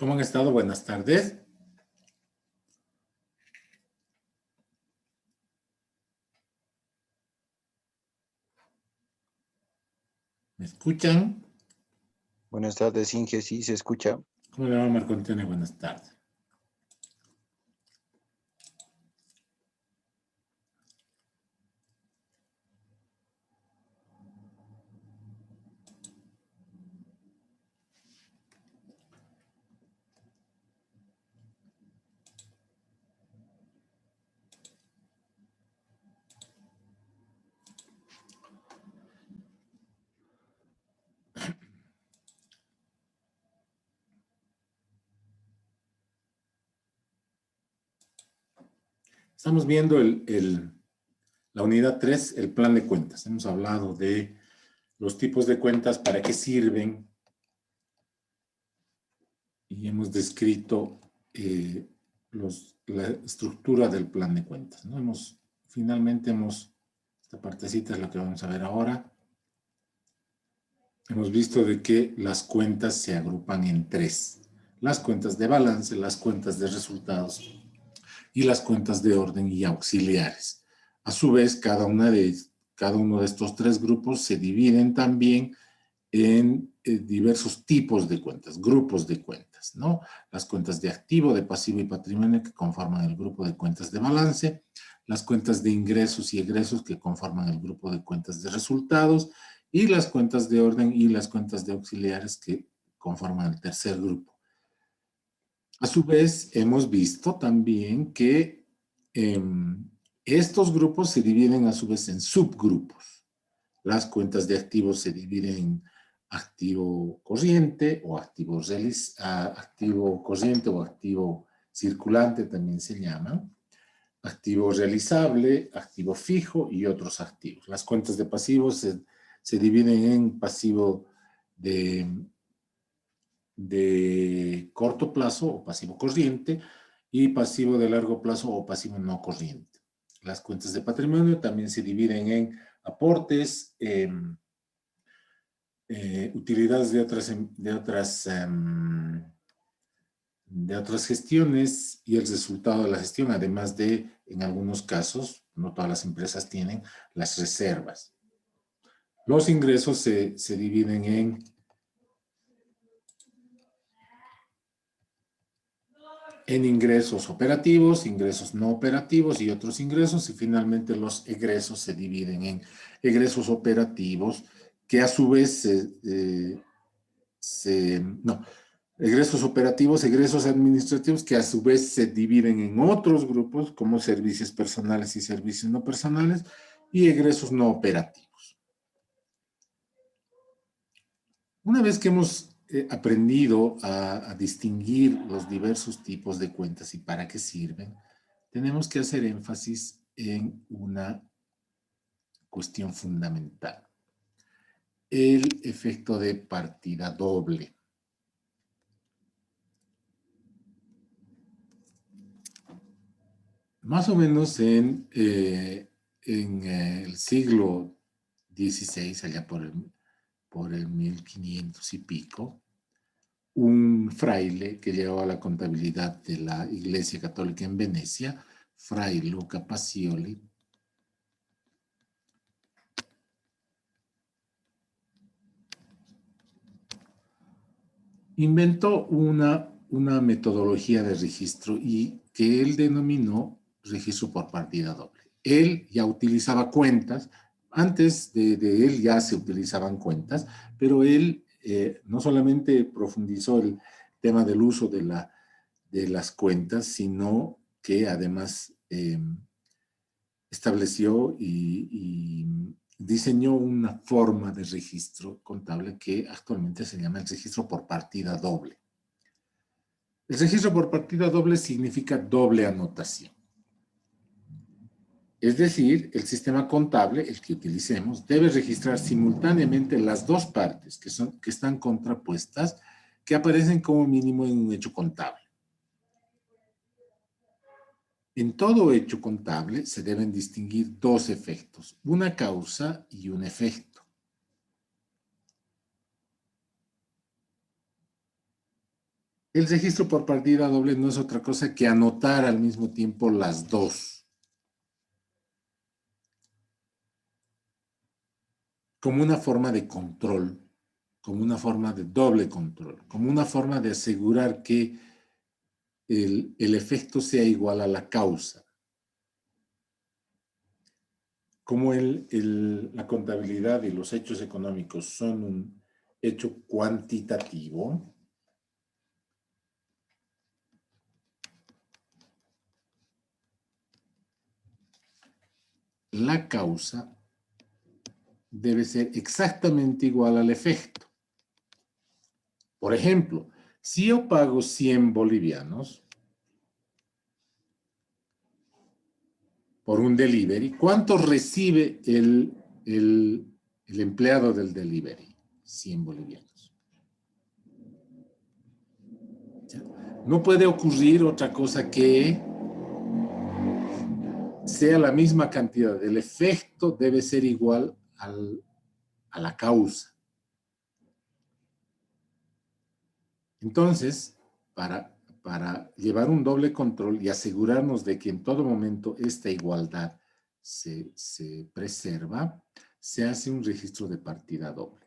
¿Cómo han estado? Buenas tardes. ¿Me escuchan? Buenas tardes, Inge, sí se escucha. ¿Cómo le va, Marco Antonio? Buenas tardes. Estamos viendo la unidad 3, el plan de cuentas. Hemos hablado de los tipos de cuentas, para qué sirven, y hemos descrito la estructura del plan de cuentas, ¿no? Esta partecita es la que vamos a ver ahora. Hemos visto de que las cuentas se agrupan en tres: las cuentas de balance, las cuentas de resultados y las cuentas de orden y auxiliares. A su vez, cada uno de estos tres grupos se dividen también en diversos tipos de cuentas, grupos de cuentas, ¿no? Las cuentas de activo, de pasivo y patrimonio, que conforman el grupo de cuentas de balance; las cuentas de ingresos y egresos, que conforman el grupo de cuentas de resultados; y las cuentas de orden y las cuentas de auxiliares, que conforman el tercer grupo. A su vez, hemos visto también que estos grupos se dividen a su vez en subgrupos. Las cuentas de activos se dividen en activo corriente o activo corriente o activo circulante, también se llaman; activo realizable, activo fijo y otros activos. Las cuentas de pasivos se dividen en pasivo de corto plazo o pasivo corriente, y pasivo de largo plazo o pasivo no corriente. Las cuentas de patrimonio también se dividen en aportes, utilidades de otras gestiones y el resultado de la gestión, además de, en algunos casos, no todas las empresas tienen, las reservas. Los ingresos se dividen en ingresos operativos, ingresos no operativos y otros ingresos, y finalmente los egresos se dividen en egresos operativos, que a su vez egresos operativos, egresos administrativos, que a su vez se dividen en otros grupos, como servicios personales y servicios no personales, y egresos no operativos. Una vez que hemos aprendido a distinguir los diversos tipos de cuentas y para qué sirven, tenemos que hacer énfasis en una cuestión fundamental: el efecto de partida doble. Más o menos en el siglo XVI, allá por el 1500 y pico, un fraile que llevaba la contabilidad de la Iglesia Católica en Venecia, Fray Luca Pacioli, inventó una metodología de registro, y que él denominó registro por partida doble. Él ya utilizaba cuentas. Antes de él ya se utilizaban cuentas, pero él no solamente profundizó el tema del uso de las cuentas, sino que además estableció y diseñó una forma de registro contable que actualmente se llama el registro por partida doble. El registro por partida doble significa doble anotación. Es decir, el sistema contable, el que utilicemos, debe registrar simultáneamente las dos partes que están contrapuestas, que aparecen como mínimo en un hecho contable. En todo hecho contable se deben distinguir dos efectos: una causa y un efecto. El registro por partida doble no es otra cosa que anotar al mismo tiempo las dos, como una forma de control, como una forma de doble control, como una forma de asegurar que el efecto sea igual a la causa. Como la contabilidad y los hechos económicos son un hecho cuantitativo, la causa debe ser exactamente igual al efecto. Por ejemplo, si yo pago 100 bolivianos por un delivery, ¿cuánto recibe el empleado del delivery? 100 bolivianos. No puede ocurrir otra cosa que sea la misma cantidad. El efecto debe ser igual a la causa. Entonces, para llevar un doble control y asegurarnos de que en todo momento esta igualdad se preserva, se hace un registro de partida doble.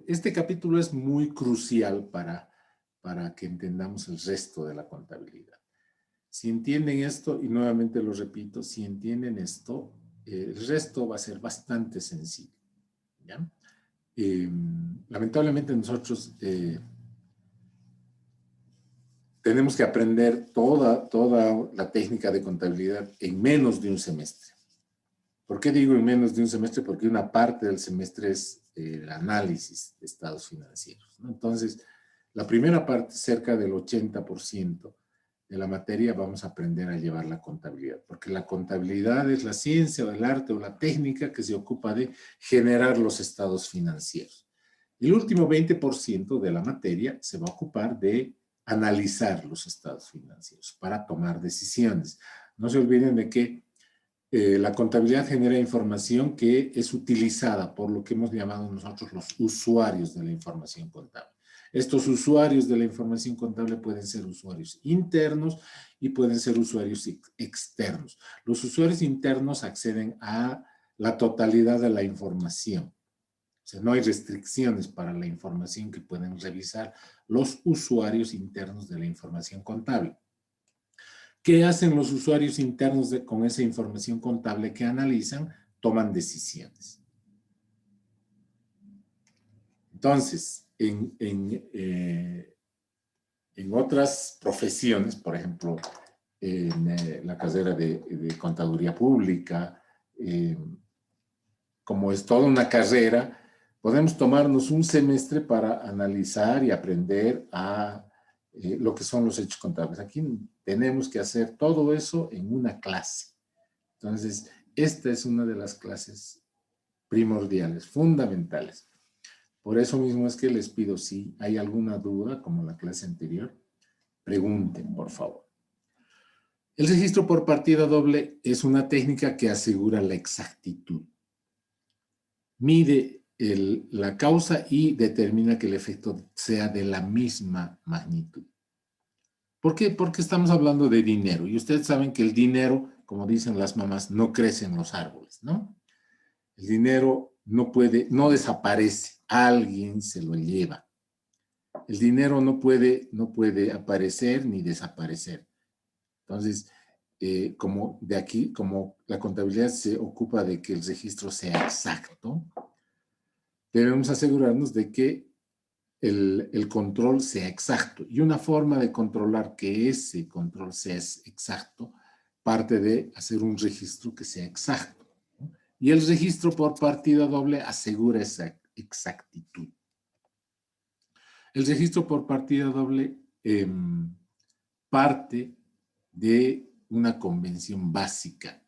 Este capítulo es muy crucial para que entendamos el resto de la contabilidad. Si entienden esto, y nuevamente lo repito, si entienden esto, el resto va a ser bastante sencillo. ¿Ya? Lamentablemente nosotros tenemos que aprender toda la técnica de contabilidad en menos de un semestre. ¿Por qué digo en menos de un semestre? Porque una parte del semestre es el análisis de estados financieros, ¿no? Entonces, la primera parte, cerca del 80% de la materia, vamos a aprender a llevar la contabilidad, porque la contabilidad es la ciencia o el arte o la técnica que se ocupa de generar los estados financieros. El último 20% de la materia se va a ocupar de analizar los estados financieros para tomar decisiones. No se olviden de que la contabilidad genera información que es utilizada por lo que hemos llamado nosotros los usuarios de la información contable. Estos usuarios de la información contable pueden ser usuarios internos y pueden ser usuarios externos. Los usuarios internos acceden a la totalidad de la información. O sea, no hay restricciones para la información que pueden revisar los usuarios internos de la información contable. ¿Qué hacen los usuarios internos con esa información contable que analizan? Toman decisiones. Entonces, en otras profesiones, por ejemplo, en la carrera de contaduría pública, como es toda una carrera, podemos tomarnos un semestre para analizar y aprender a lo que son los hechos contables. Aquí tenemos que hacer todo eso en una clase. Entonces, esta es una de las clases primordiales, fundamentales. Por eso mismo es que les pido, si hay alguna duda, como la clase anterior, pregunten, por favor. El registro por partida doble es una técnica que asegura la exactitud. Mide la causa y determina que el efecto sea de la misma magnitud. ¿Por qué? Porque estamos hablando de dinero. Y ustedes saben que el dinero, como dicen las mamás, no crece en los árboles, ¿no? El dinero no desaparece, alguien se lo lleva. El dinero no puede aparecer ni desaparecer. Entonces, como la contabilidad se ocupa de que el registro sea exacto, debemos asegurarnos de que el control sea exacto. Y una forma de controlar que ese control sea exacto parte de hacer un registro que sea exacto. Y el registro por partida doble asegura esa exactitud. El registro por partida doble parte de una convención básica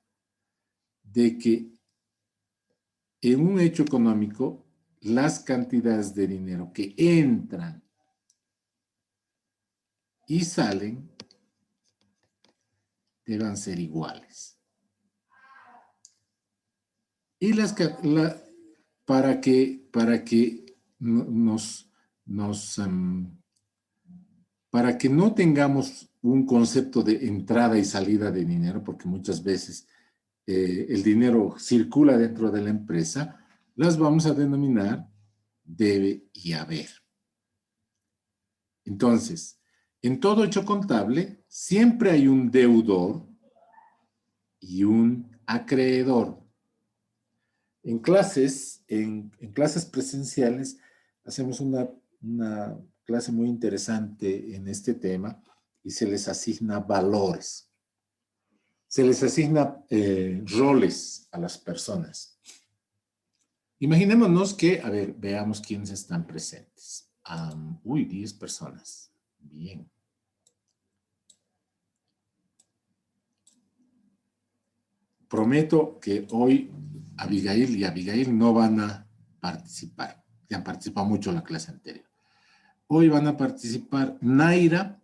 de que en un hecho económico las cantidades de dinero que entran y salen deban ser iguales. Y para que nos para que no tengamos un concepto de entrada y salida de dinero, porque muchas veces el dinero circula dentro de la empresa, las vamos a denominar debe y haber. Entonces, en todo hecho contable, siempre hay un deudor y un acreedor. En clases presenciales, hacemos una clase muy interesante en este tema y se les asigna valores. Se les asigna roles a las personas. Imaginémonos que, a ver, veamos quiénes están presentes. 10 personas. Bien. Prometo que hoy Abigail y Abigail no van a participar. Ya han participado mucho en la clase anterior. Hoy van a participar Naira.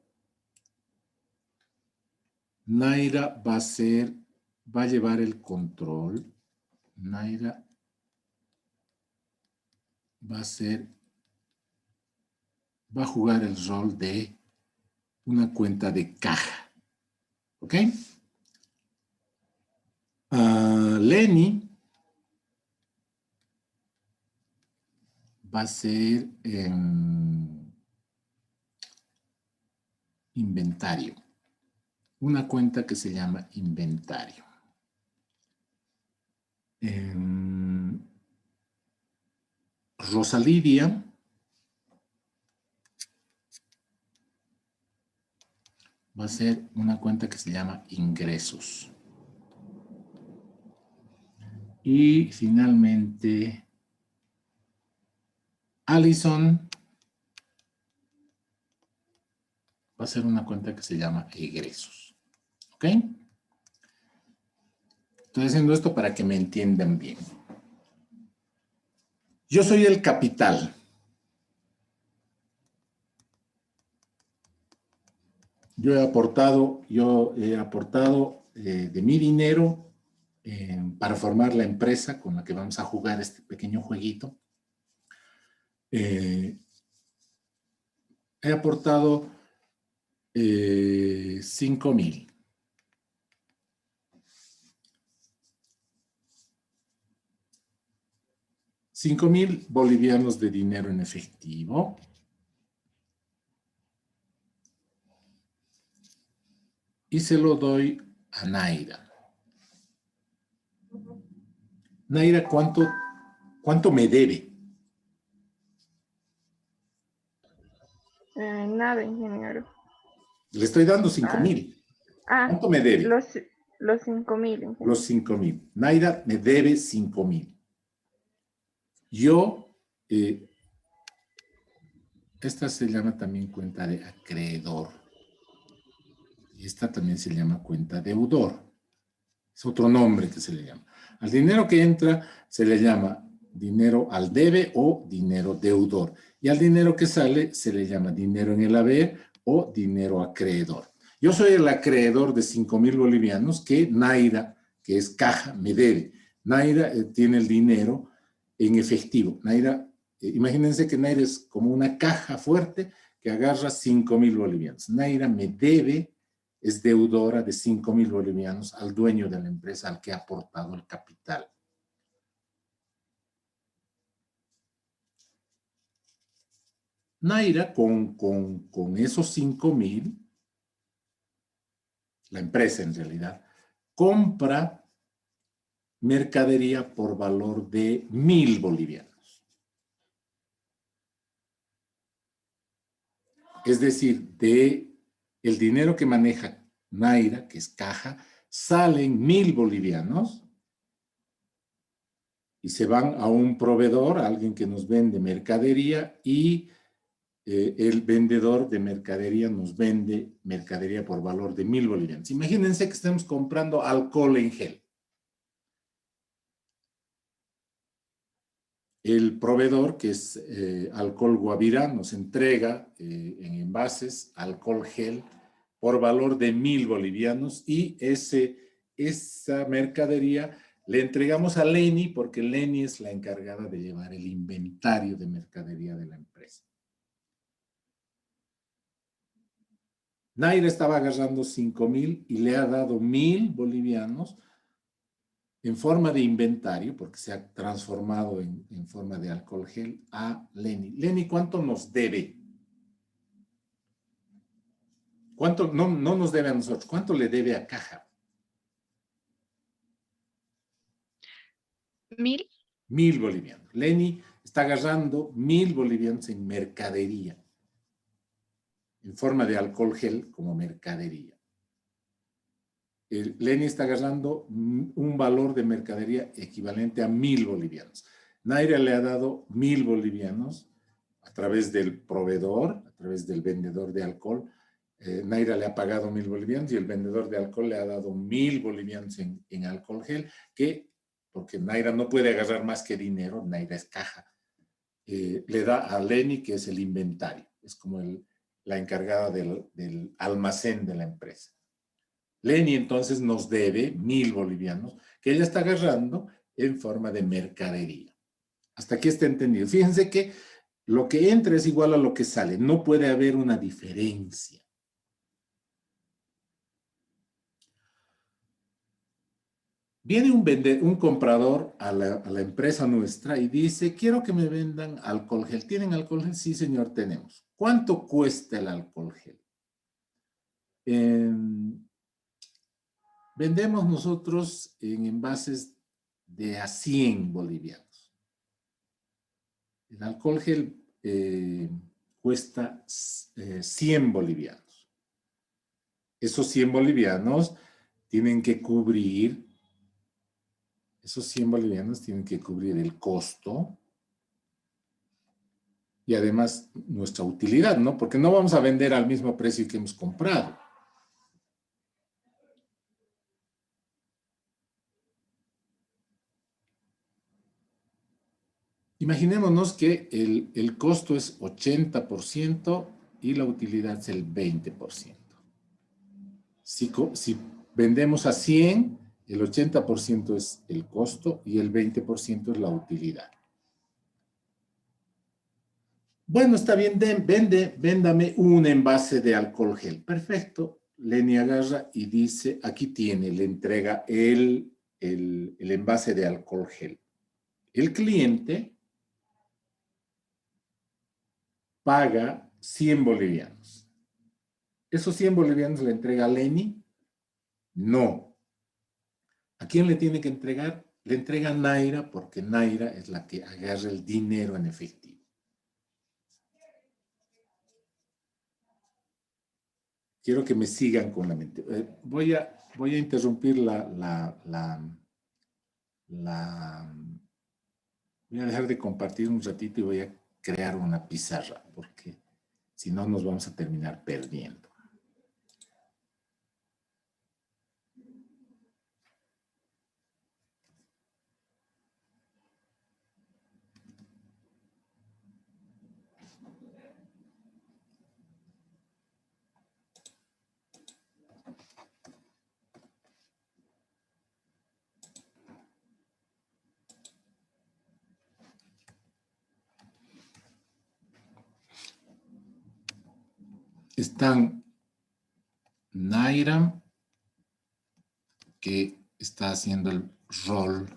Naira va a llevar el control. Naira va a jugar el rol de una cuenta de caja. ¿Ok? Lenny va a ser inventario. Una cuenta que se llama inventario. Rosalidia va a ser una cuenta que se llama ingresos. Y finalmente, Allison va a ser una cuenta que se llama egresos. ¿Ok? Estoy haciendo esto para que me entiendan bien. Yo soy el capital. Yo he aportado de mi dinero para formar la empresa con la que vamos a jugar este pequeño jueguito. He aportado 5,000. 5,000 bolivianos de dinero en efectivo. Y se lo doy a Naira. Naira, ¿cuánto me debe? Nada, ingeniero. Le estoy dando 5,000. ¿Cuánto me debe? Los 5,000, ingeniero. Los 5,000. Naira me debe 5,000. Yo, esta se llama también cuenta de acreedor. Y esta también se llama cuenta deudor. Es otro nombre que se le llama. Al dinero que entra se le llama dinero al debe o dinero deudor. Y al dinero que sale se le llama dinero en el haber o dinero acreedor. Yo soy el acreedor de 5,000 bolivianos que Naira, que es caja, me debe. Naira tiene el dinero en efectivo. Naira, imagínense que Naira es como una caja fuerte que agarra 5,000 bolivianos. Naira me debe, es deudora de 5,000 bolivianos al dueño de la empresa al que ha aportado el capital. Naira, con esos 5,000, la empresa en realidad, compra mercadería por valor de 1,000 bolivianos. Es decir, el dinero que maneja Naira, que es caja, salen 1,000 bolivianos y se van a un proveedor, a alguien que nos vende mercadería y el vendedor de mercadería nos vende mercadería por valor de 1,000 bolivianos. Imagínense que estemos comprando alcohol en gel. El proveedor, que es Alcohol Guavirá, nos entrega en envases alcohol gel por valor de 1,000 bolivianos y esa mercadería le entregamos a Lenny porque Lenny es la encargada de llevar el inventario de mercadería de la empresa. Naira estaba agarrando 5.000 y le ha dado 1.000 bolivianos en forma de inventario, porque se ha transformado en forma de alcohol gel, a Lenny. Lenny, ¿cuánto nos debe? ¿Cuánto? No, no nos debe a nosotros. ¿Cuánto le debe a Caja? 1.000. 1.000 bolivianos. Lenny está agarrando 1.000 bolivianos en mercadería, en forma de alcohol gel como mercadería. Lenny está agarrando un valor de mercadería equivalente a 1.000 bolivianos. Naira le ha dado 1.000 bolivianos a través del proveedor, a través del vendedor de alcohol. Naira le ha pagado 1.000 bolivianos y el vendedor de alcohol le ha dado 1.000 bolivianos en alcohol gel, que, porque Naira no puede agarrar más que dinero, Naira es caja, le da a Lenny, que es el inventario, es como la encargada del almacén de la empresa. Lenny entonces nos debe 1.000 bolivianos que ella está agarrando en forma de mercadería. Hasta aquí está entendido. Fíjense que lo que entra es igual a lo que sale. No puede haber una diferencia. Viene un comprador a la empresa nuestra y dice, quiero que me vendan alcohol gel. ¿Tienen alcohol gel? Sí, señor, tenemos. ¿Cuánto cuesta el alcohol gel? Vendemos nosotros en envases de a 100 bolivianos. El alcohol gel cuesta 100 bolivianos. Esos 100 bolivianos tienen que cubrir, el costo y además nuestra utilidad, ¿no? Porque no vamos a vender al mismo precio que hemos comprado. Imaginémonos que el costo es 80% y la utilidad es el 20%. Si vendemos a 100, el 80% es el costo y el 20% es la utilidad. Bueno, está bien, véndame un envase de alcohol gel. Perfecto. Lenny agarra y dice, aquí tiene, le entrega el envase de alcohol gel. El cliente paga 100 bolivianos. ¿Esos 100 bolivianos le entrega a Lenny? No. ¿A quién le tiene que entregar? Le entrega a Naira, porque Naira es la que agarra el dinero en efectivo. Quiero que me sigan con la mente. Voy a interrumpir voy a dejar de compartir un ratito y voy a crear una pizarra, porque si no nos vamos a terminar perdiendo. Están Naira, que está haciendo el rol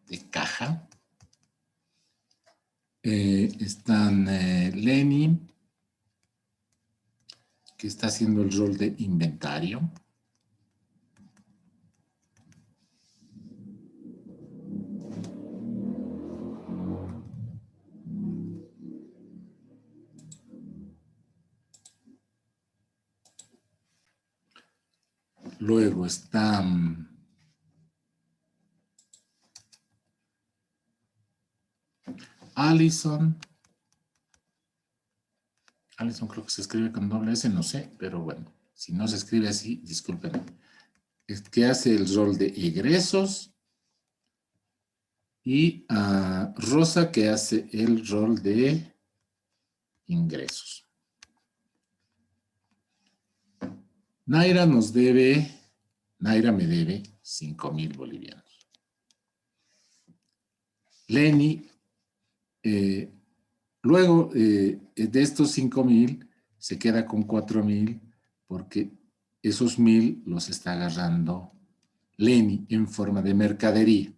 de caja. Están Lenny, que está haciendo el rol de inventario. Luego está Allison. Allison creo que se escribe con doble S, no sé, pero bueno, si no se escribe así, discúlpenme. Es que hace el rol de egresos. Y Rosa, que hace el rol de ingresos. Naira me debe 5.000 bolivianos. Lenny, luego de estos 5.000, se queda con 4.000 porque esos 1.000 los está agarrando Leni en forma de mercadería.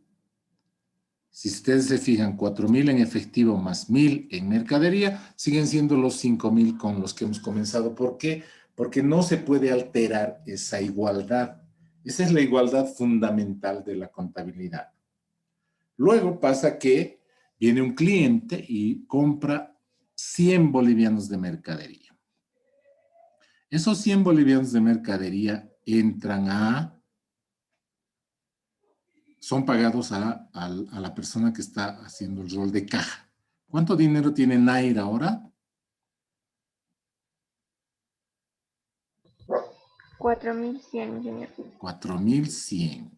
Si ustedes se fijan, 4.000 en efectivo más 1.000 en mercadería, siguen siendo los 5.000 con los que hemos comenzado. ¿Por qué? Porque no se puede alterar esa igualdad. Esa es la igualdad fundamental de la contabilidad. Luego pasa que viene un cliente y compra 100 bolivianos de mercadería. Esos 100 bolivianos de mercadería son pagados a la persona que está haciendo el rol de caja. ¿Cuánto dinero tiene Naira ahora? 4.100, ingeniero. 4.100.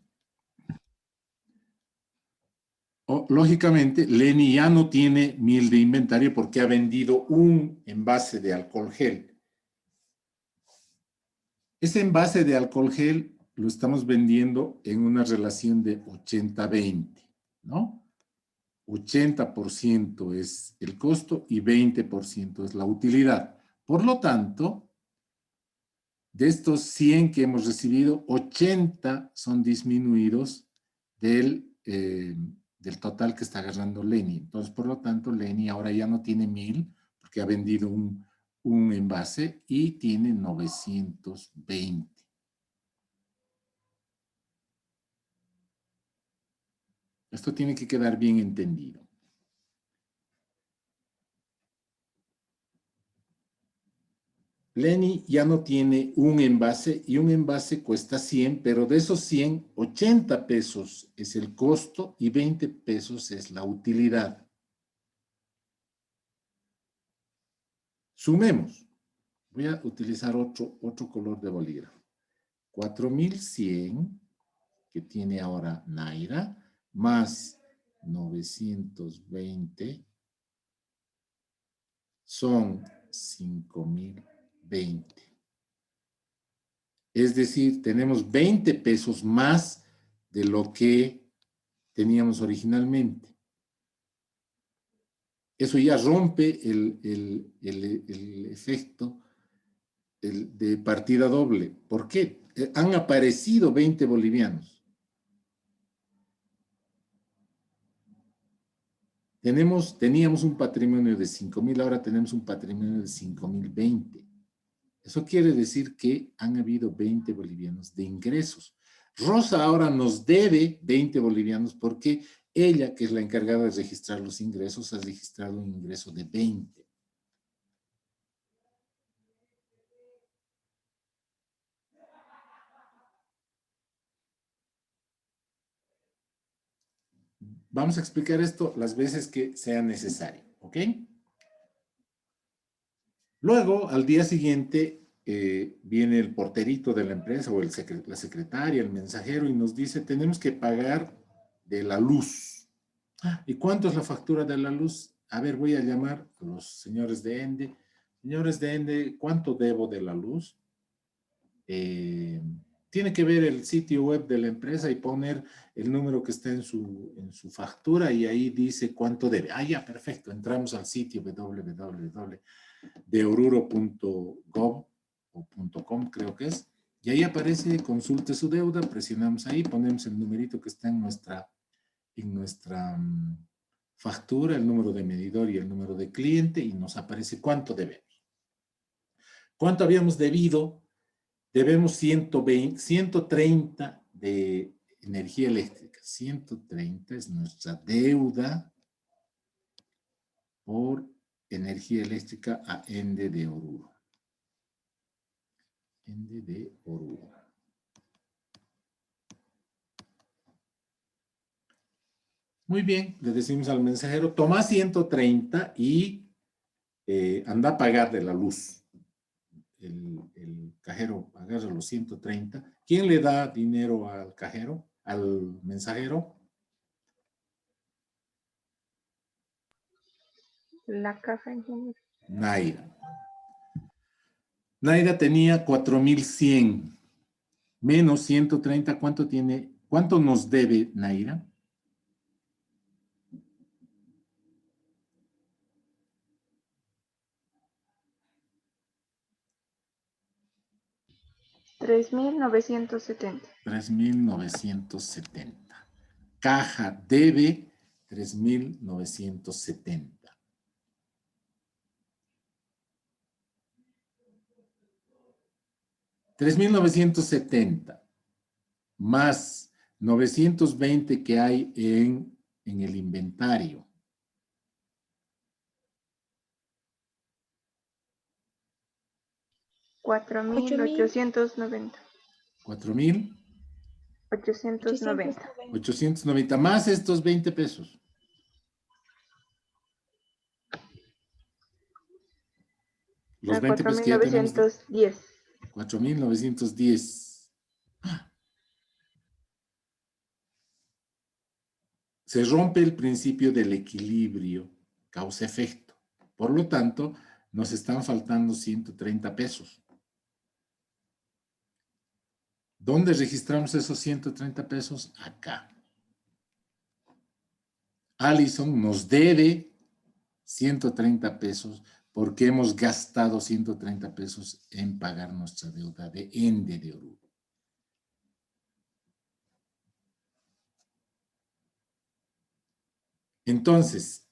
Lógicamente, Leni ya no tiene 1.000 de inventario porque ha vendido un envase de alcohol gel. Ese envase de alcohol gel lo estamos vendiendo en una relación de 80-20, ¿no? 80% es el costo y 20% es la utilidad. Por lo tanto, de estos 100 que hemos recibido, 80 son disminuidos del total que está agarrando Leni. Entonces, por lo tanto, Leni ahora ya no tiene 1.000 porque ha vendido un envase y tiene 920. Esto tiene que quedar bien entendido. Leni ya no tiene un envase y un envase cuesta 100, pero de esos 100, 80 pesos es el costo y 20 pesos es la utilidad. Sumemos. Voy a utilizar otro color de bolígrafo. 4.100 que tiene ahora Naira más 920 son 5.020. Es decir, tenemos 20 pesos más de lo que teníamos originalmente. Eso ya rompe el efecto de partida doble. ¿Por qué? Han aparecido 20 bolivianos. Teníamos un patrimonio de 5.000, ahora tenemos un patrimonio de 5.020. Eso quiere decir que han habido 20 bolivianos de ingresos. Rosa ahora nos debe 20 bolivianos porque ella, que es la encargada de registrar los ingresos, ha registrado un ingreso de 20. Vamos a explicar esto las veces que sea necesario, ¿ok? Luego, al día siguiente, viene el porterito de la empresa o la secretaria, el mensajero, y nos dice, tenemos que pagar de la luz. ¿Y cuánto es la factura de la luz? A ver, voy a llamar a los señores de ENDE. Señores de ENDE, ¿cuánto debo de la luz? Tiene que ver el sitio web de la empresa y poner el número que está en su factura y ahí dice cuánto debe. Ah, ya, perfecto. Entramos al sitio www.deoruro.gov o .com, creo que es. Y ahí aparece, consulte su deuda, presionamos ahí, ponemos el numerito que está en nuestra factura, el número de medidor y el número de cliente y nos aparece cuánto debemos. ¿Cuánto habíamos debido? Debemos 130 de energía eléctrica. 130 es nuestra deuda por energía eléctrica a Ende de Oruro. Ende de Oruro. Muy bien, le decimos al mensajero, toma 130 y anda a pagar de la luz. El cajero agarra los 130. ¿Quién le da dinero al cajero, al mensajero? La caja, ingeniero. Naira. Naira tenía 4.100 menos 130. ¿Cuánto tiene? ¿Cuánto nos debe Naira? 3.970. 3.970. Caja debe 3.970. $3.970 más 920 que hay en el inventario. $4.890. 4.890 $890. más estos 20 pesos. Los 20 pesos que ya tenemos. 4.910. 4.910. Se rompe el principio del equilibrio causa-efecto. Por lo tanto, nos están faltando 130 pesos. ¿Dónde registramos esos 130 pesos? Acá. Allison nos debe 130 pesos porque hemos gastado 130 pesos en pagar nuestra deuda de Ende de Oruro. Entonces,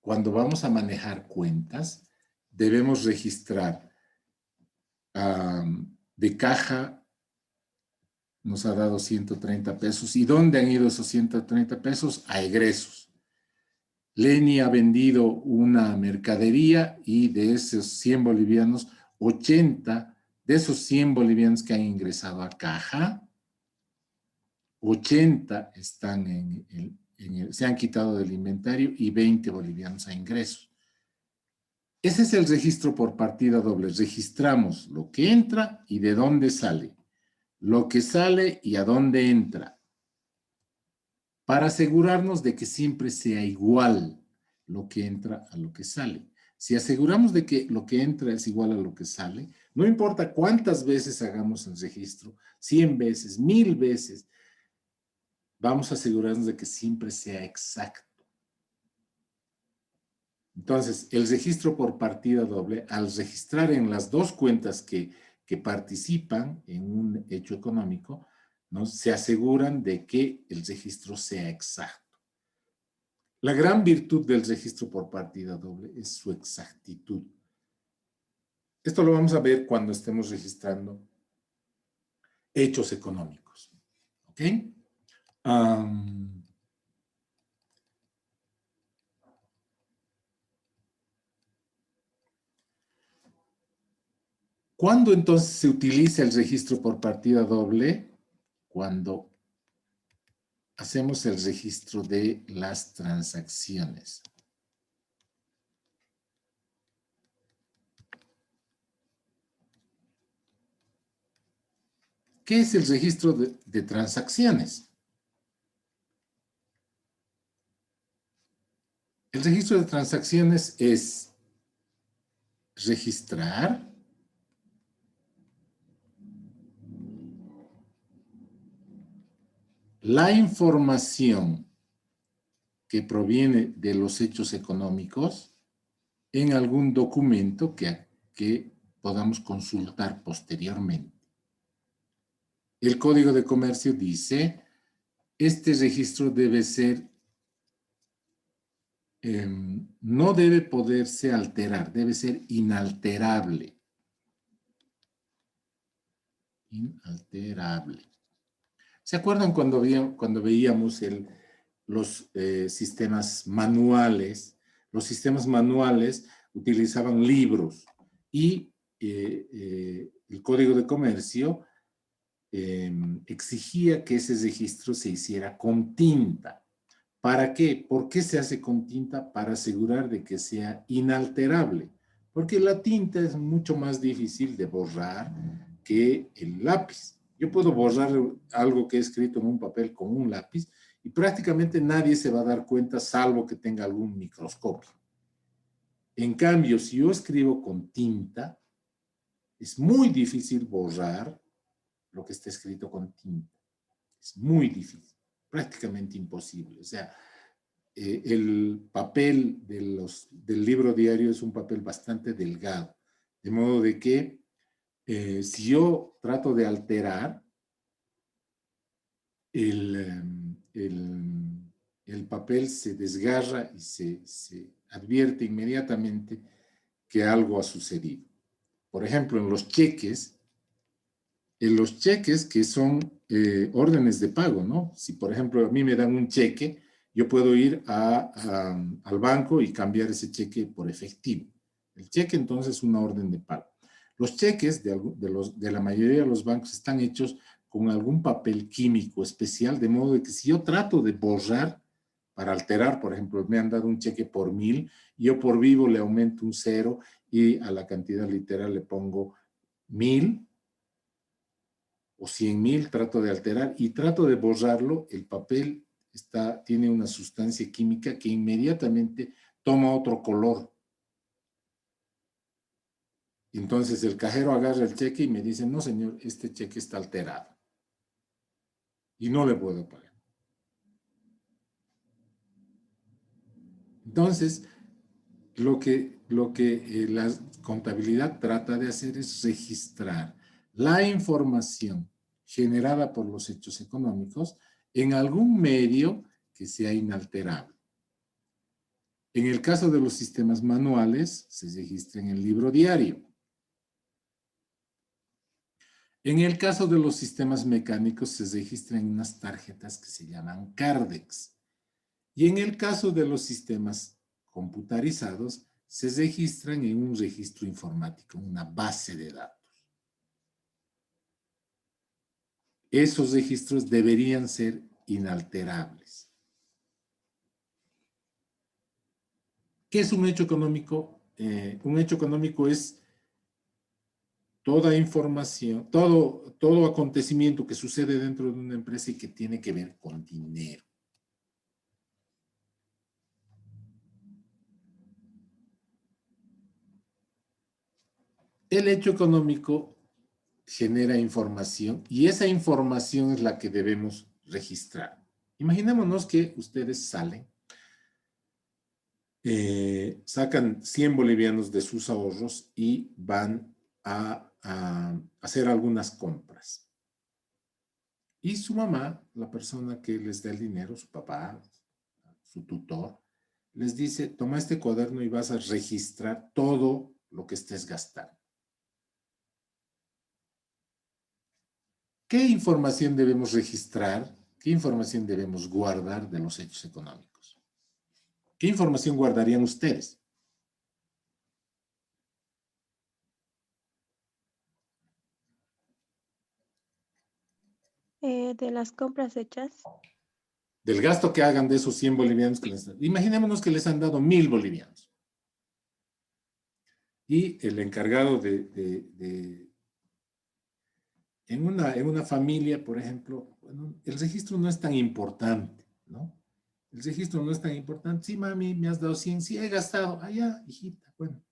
cuando vamos a manejar cuentas, debemos registrar de caja, nos ha dado 130 pesos. ¿Y dónde han ido esos 130 pesos? A egresos. Leni ha vendido una mercadería y de esos 100 bolivianos, 80 de esos 100 bolivianos que han ingresado a caja, 80 están se han quitado del inventario y 20 bolivianos a ingresos. Ese es el registro por partida doble. Registramos lo que entra y de dónde sale, lo que sale y a dónde entra, para asegurarnos de que siempre sea igual lo que entra a lo que sale. Si aseguramos de que lo que entra es igual a lo que sale, no importa cuántas veces hagamos el registro, 100 veces, 1000 veces, vamos a asegurarnos de que siempre sea exacto. Entonces, el registro por partida doble, al registrar en las dos cuentas que participan en un hecho económico, ¿no?, se aseguran de que el registro sea exacto. La gran virtud del registro por partida doble es su exactitud. Esto lo vamos a ver cuando estemos registrando hechos económicos. ¿Ok? ¿Cuándo entonces se utiliza el registro por partida doble? Cuando hacemos el registro de las transacciones. ¿Qué es el registro de transacciones? El registro de transacciones es registrar la información que proviene de los hechos económicos en algún documento que podamos consultar posteriormente. El Código de Comercio dice, este registro debe ser, no debe poderse alterar, debe ser inalterable. Inalterable. ¿Se acuerdan cuando veíamos los sistemas manuales? Los sistemas manuales utilizaban libros y el Código de Comercio exigía que ese registro se hiciera con tinta. ¿Para qué? ¿Por qué se hace con tinta? Para asegurar de que sea inalterable. Porque la tinta es mucho más difícil de borrar que el lápiz. Yo puedo borrar algo que he escrito en un papel con un lápiz y prácticamente nadie se va a dar cuenta salvo que tenga algún microscopio. En cambio, si yo escribo con tinta, es muy difícil borrar lo que está escrito con tinta. Es muy difícil, prácticamente imposible. O sea, el papel del libro diario es un papel bastante delgado, de modo de que Si yo trato de alterar, el papel se desgarra y se advierte inmediatamente que algo ha sucedido. Por ejemplo, en los cheques que son órdenes de pago, ¿no? Si, por ejemplo, a mí me dan un cheque, yo puedo ir al banco y cambiar ese cheque por efectivo. El cheque, entonces, es una orden de pago. Los cheques de la mayoría de los bancos están hechos con algún papel químico especial, de modo de que si yo trato de borrar, para alterar, por ejemplo, me han dado un cheque por 1000, yo por vivo le aumento un 0 y a la cantidad literal le pongo 1000 o 100,000, trato de alterar y trato de borrarlo. El papel tiene una sustancia química que inmediatamente toma otro color. Entonces el cajero agarra el cheque y me dice, no señor, este cheque está alterado y no le puedo pagar. Entonces, lo que la contabilidad trata de hacer es registrar la información generada por los hechos económicos en algún medio que sea inalterable. En el caso de los sistemas manuales, se registra en el libro diario. En el caso de los sistemas mecánicos, se registra en unas tarjetas que se llaman Cardex. Y en el caso de los sistemas computarizados, se registran en un registro informático, una base de datos. Esos registros deberían ser inalterables. ¿Qué es un hecho económico? Un hecho económico es toda información, todo acontecimiento que sucede dentro de una empresa y que tiene que ver con dinero. El hecho económico genera información y esa información es la que debemos registrar. Imaginémonos que ustedes salen, sacan 100 bolivianos de sus ahorros y van a hacer algunas compras. Y su mamá, la persona que les da el dinero, su papá, su tutor, les dice, toma este cuaderno y vas a registrar todo lo que estés gastando. ¿Qué información debemos registrar? ¿Qué información debemos guardar de los hechos económicos? ¿Qué información guardarían ustedes? De las compras hechas. Del gasto que hagan de esos 100 bolivianos que les dan. Imaginémonos que les han dado 1000 bolivianos. Y el encargado en una familia, por ejemplo, bueno, el registro no es tan importante, ¿no? El registro no es tan importante. Sí, mami, me has dado 100, sí he gastado. Ah, ya, hijita, bueno.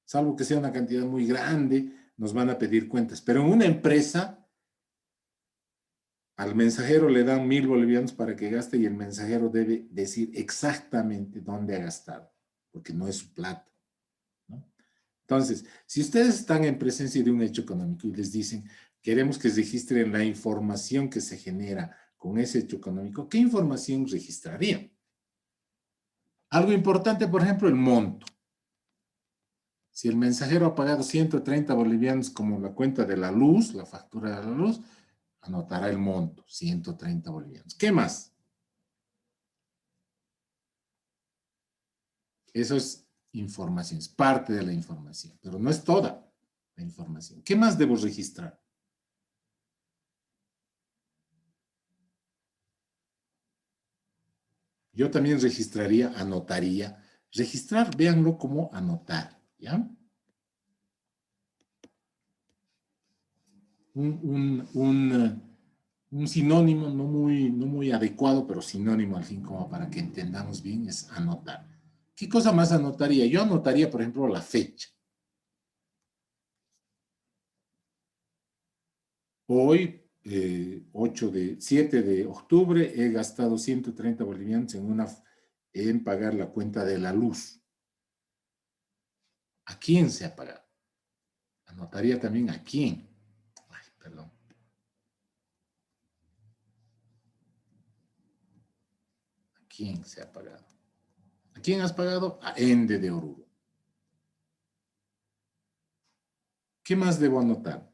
Salvo que sea una cantidad muy grande, nos van a pedir cuentas. Pero en una empresa, al mensajero le dan 1000 bolivianos para que gaste y el mensajero debe decir exactamente dónde ha gastado, porque no es su plata, ¿no? Entonces, si ustedes están en presencia de un hecho económico y les dicen, queremos que registren la información que se genera con ese hecho económico, ¿qué información registrarían? Algo importante, por ejemplo, el monto. Si el mensajero ha pagado 130 bolivianos como la cuenta de la luz, la factura de la luz, anotará el monto, 130 bolivianos. ¿Qué más? Eso es información, es parte de la información, pero no es toda la información. ¿Qué más debo registrar? Yo también registraría, anotaría. Registrar, véanlo como anotar, ¿ya? Un sinónimo no muy adecuado, pero sinónimo al fin como para que entendamos bien, es anotar. ¿Qué cosa más anotaría? Yo anotaría, por ejemplo, la fecha. Hoy, 7 de octubre, he gastado 130 bolivianos en pagar la cuenta de la luz. ¿A quién se ha pagado? Anotaría también a quién. Ay, perdón. ¿A quién se ha pagado? ¿A quién has pagado? A Ende de Oruro. ¿Qué más debo anotar?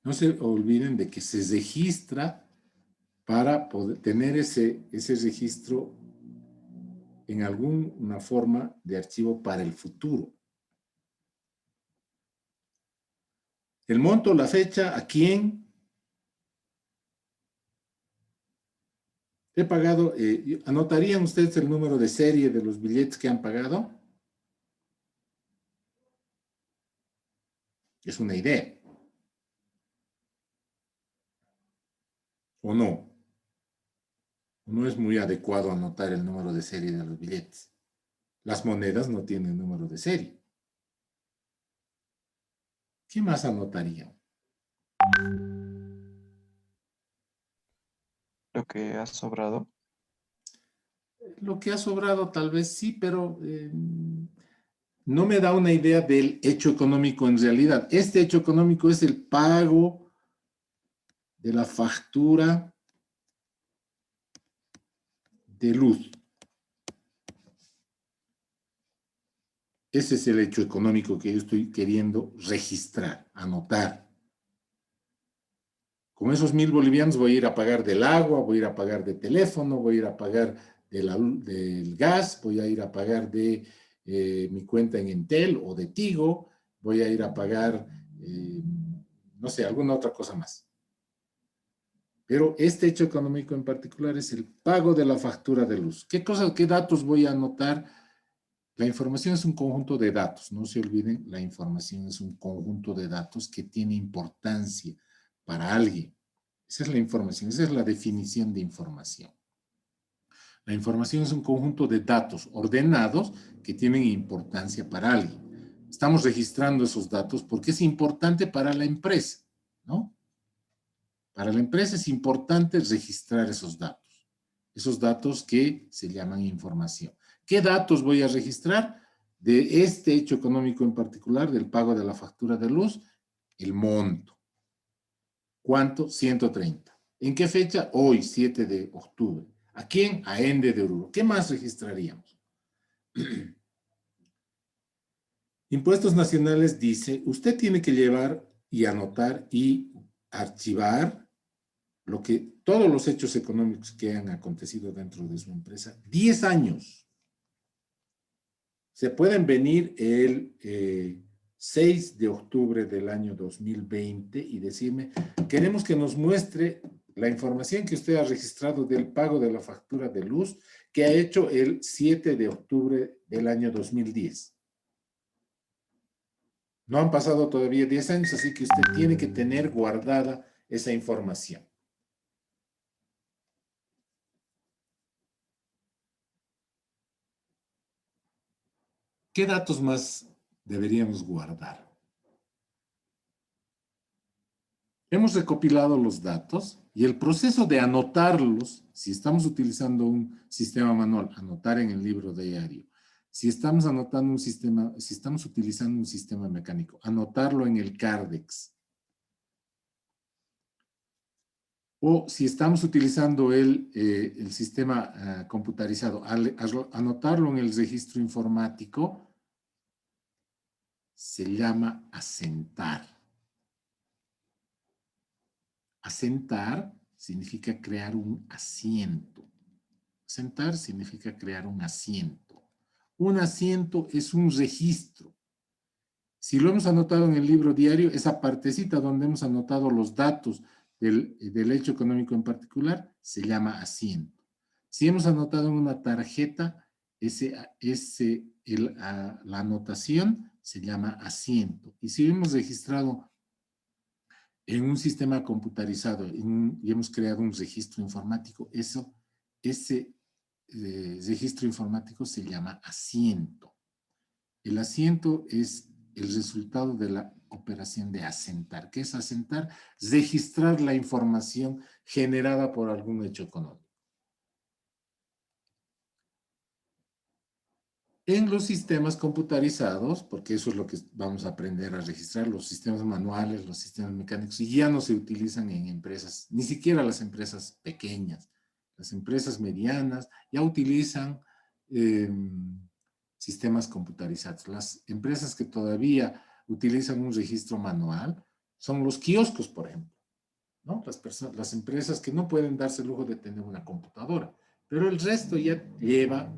No se olviden de que se registra para poder tener ese registro en alguna forma de archivo para el futuro. El monto, la fecha, a quién he pagado. ¿Anotarían ustedes el número de serie de los billetes que han pagado? Es una idea. ¿O no? No es muy adecuado anotar el número de serie de los billetes. Las monedas no tienen número de serie. ¿Qué más anotarían? Lo que ha sobrado. Lo que ha sobrado tal vez sí, pero no me da una idea del hecho económico en realidad. Este hecho económico es el pago de la factura de luz. Ese es el hecho económico que yo estoy queriendo registrar, anotar. Con esos 1.000 bolivianos voy a ir a pagar del agua, voy a ir a pagar de teléfono, voy a ir a pagar del gas, voy a ir a pagar de mi cuenta en Entel o de Tigo, voy a ir a pagar, no sé, alguna otra cosa más. Pero este hecho económico en particular es el pago de la factura de luz. ¿Qué datos voy a anotar? La información es un conjunto de datos, no se olviden, la información es un conjunto de datos que tiene importancia para alguien. Esa es la información, esa es la definición de información. La información es un conjunto de datos ordenados que tienen importancia para alguien. Estamos registrando esos datos porque es importante para la empresa, ¿no? Para la empresa es importante registrar esos datos que se llaman información. ¿Qué datos voy a registrar? De este hecho económico en particular, del pago de la factura de luz, el monto. ¿Cuánto? 130. ¿En qué fecha? Hoy, 7 de octubre. ¿A quién? A Ende de Oruro. ¿Qué más registraríamos? Impuestos Nacionales dice, usted tiene que llevar y anotar y archivar todos los hechos económicos que han acontecido dentro de su empresa. 10 años. Se pueden venir el 6 de octubre del año 2020 y decirme, queremos que nos muestre la información que usted ha registrado del pago de la factura de luz que ha hecho el 7 de octubre del año 2010. No han pasado todavía 10 años, así que usted tiene que tener guardada esa información. ¿Qué datos más deberíamos guardar? Hemos recopilado los datos y el proceso de anotarlos, si estamos utilizando un sistema manual, anotar en el libro diario. Si estamos si estamos utilizando un sistema mecánico, anotarlo en el Cardex. O si estamos utilizando el sistema computarizado, anotarlo en el registro informático, se llama asentar. Asentar significa crear un asiento. Asentar significa crear un asiento. Un asiento es un registro. Si lo hemos anotado en el libro diario, esa partecita donde hemos anotado los datos del hecho económico en particular, se llama asiento. Si hemos anotado en una tarjeta, la anotación se llama asiento. Y si hemos registrado en un sistema computarizado y hemos creado un registro informático, ese registro informático se llama asiento. El asiento es el resultado de la operación de asentar. ¿Qué es asentar? Registrar la información generada por algún hecho económico. En los sistemas computarizados, porque eso es lo que vamos a aprender a registrar, los sistemas manuales, los sistemas mecánicos, y ya no se utilizan en empresas, ni siquiera las empresas pequeñas. Las empresas medianas ya utilizan sistemas computarizados. Las empresas que todavía utilizan un registro manual son los kioscos, por ejemplo, ¿no? Las empresas que no pueden darse el lujo de tener una computadora, pero el resto ya lleva